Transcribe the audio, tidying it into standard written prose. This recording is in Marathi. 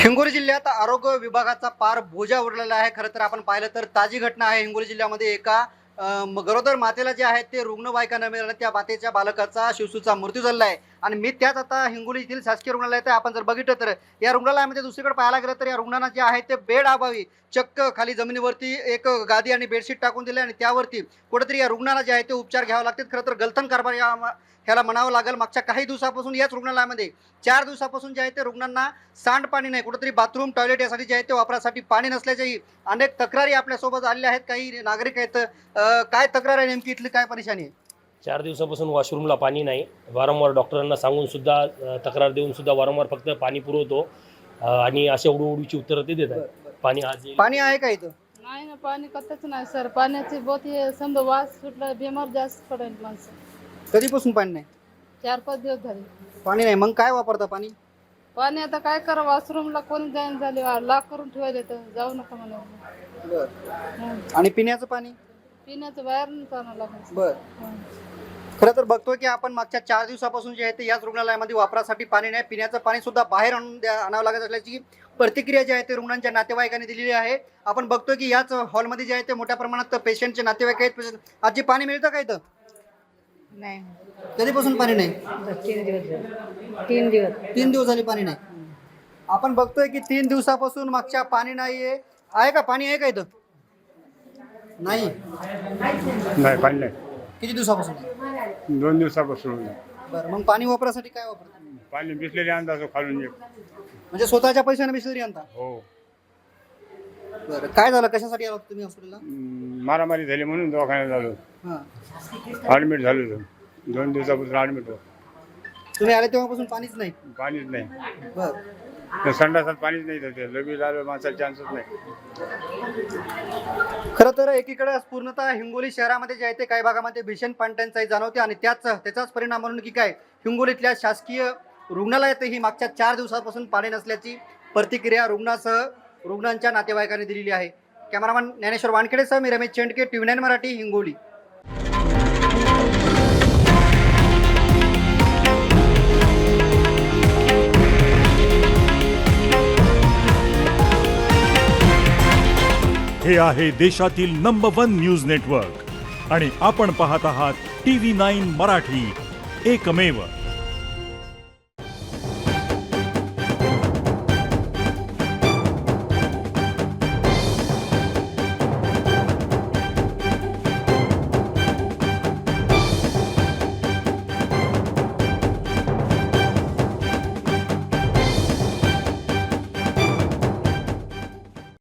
हिंगोली जिल्ह्यात आरोग्य विभागाचा पार बोजा उडलेला आहे। खरं तर आपण पाहिलं तर ताजी घटना आहे हिंगोली जिल्ह्यामध्ये एका गरोदर मातेला जे आहेत ते रुग्णवाहिका न मिळाल्याने त्या मातेच्या बालकाचा शिशूचा मृत्यू झालेला आहे। आणि मी त्याच आता हिंगोली येथील शासकीय रुग्णालयात आपण जर बघितलं तर या रुग्णालयामध्ये दुसरीकडे पाहायला गेलं तर या रुग्णांना जे आहे ते बेड अभावी चक्क खाली जमिनीवरती एक गादी आणि बेडशीट टाकून दिले आणि त्यावरती कुठेतरी या रुग्णांना जे आहे ते उपचार घ्यावे लागतात। खरं तर गलथन कारभार ह्याला म्हणावं लागेल। मागच्या काही दिवसापासून याच रुग्णालयामध्ये 4 दिवसापासून जे आहे ते रुग्णांना सांडपाणी नाही, कुठेतरी बाथरूम टॉयलेट यासाठी जे आहे ते वापरासाठी पाणी नसल्याच्याही अनेक तक्रारी आपल्यासोबत आलेल्या आहेत। काही नागरिक आहेत, काय तक्रार आहे नेमकी, इथली काय परेशानी आहे? 4 दिवसापासून वॉशरूमला पाणी नाही। वारंवार डॉक्टरांना सांगून सुद्धा तक्रार देऊन सुद्धा वारंवार फक्त पाणी पुरवतो आणि अशा उडूची उत्तरं ते देतात। पाणी आहे का इथं? नाही ना, पाणी कधीच नाही सर। पाण्याची बहुत हे समजा वास सुटला, बिमार जास्त पडेल माणसं। कधीपासून पाणी नाही? 4-5 दिवस झाले पाणी नाही, मग काय वापरता पाणी? पाणी आता काय करा, वॉशरूमला कोणी जाईन झाले, लॉक करून ठेवायले तर जाऊ नका म्हणाले। आणि पिण्याचं पाणी? पिण्याचं बाहेरून आणावं लागेल। बर, खरं तर बघतोय की आपण मागच्या 4 दिवसापासून जे आहे ते याच रुग्णालयामध्ये वापरासाठी पाणी नाही, पिण्याचं पाणी सुद्धा बाहेर आणावं लागत असल्याची प्रतिक्रिया जी आहे ते रुग्णांच्या नातेवाईकांनी दिलेली आहे। आपण बघतोय की याच हॉलमध्ये जे आहे ते मोठ्या प्रमाणात पेशंटचे नातेवाईक आहेत। आजी, पाणी मिळतं का इथं? नाही, कधीपासून पाणी नाही? 3 दिवस झाले पाणी नाही। आपण बघतोय की 3 दिवसापासून मागच्या पाणी नाहीये। आहे का पाणी, आहे का इथं? नाही, पाणी नाही। किती दिवसापासून? 2 दिवसापासून। बरं, मग पाणी वापरासाठी काय वापरता? पाणी बिसलेली आणता खालून एक। म्हणजे स्वतःच्या पैशाने बिसलरी आणता? हो। बरं, काय झालं, कशासाठी आला तुम्ही हॉस्पिटलला? मारामारी झाली म्हणून दवाखान्यात झालो, ॲडमिट झालो होतो। 2 दिवसापासून ॲडमिट हो। तुम्ही आले तेव्हापासून पाणीच नाही? पाणीच नाही। बरं, संडासात पाणीच नाही, तर लगेच आलो माणसाला चान्सच नाही। खरं तर एकीकडे पूर्णतः हिंगोली शहरामध्ये जे आहे ते काही भागामध्ये भीषण पाणटंचाई जाणवते आणि त्याचाच परिणाम म्हणून की काय हिंगोलीतल्या शासकीय रुग्णालयातही मागच्या 4 दिवसापासून पाणी नसल्याची प्रतिक्रिया रुग्णांच्या नातेवाईकांनी दिलेली आहे। कॅमेरामॅन ज्ञानेश्वर वानखेडेसह मी रमेश चेंडके, TV9 मराठी, हिंगोली। हे आहे देशातील नंबर 1 न्यूज नेटवर्क आणि आपण पाहत आहात TV9 मराठी, एकमेव।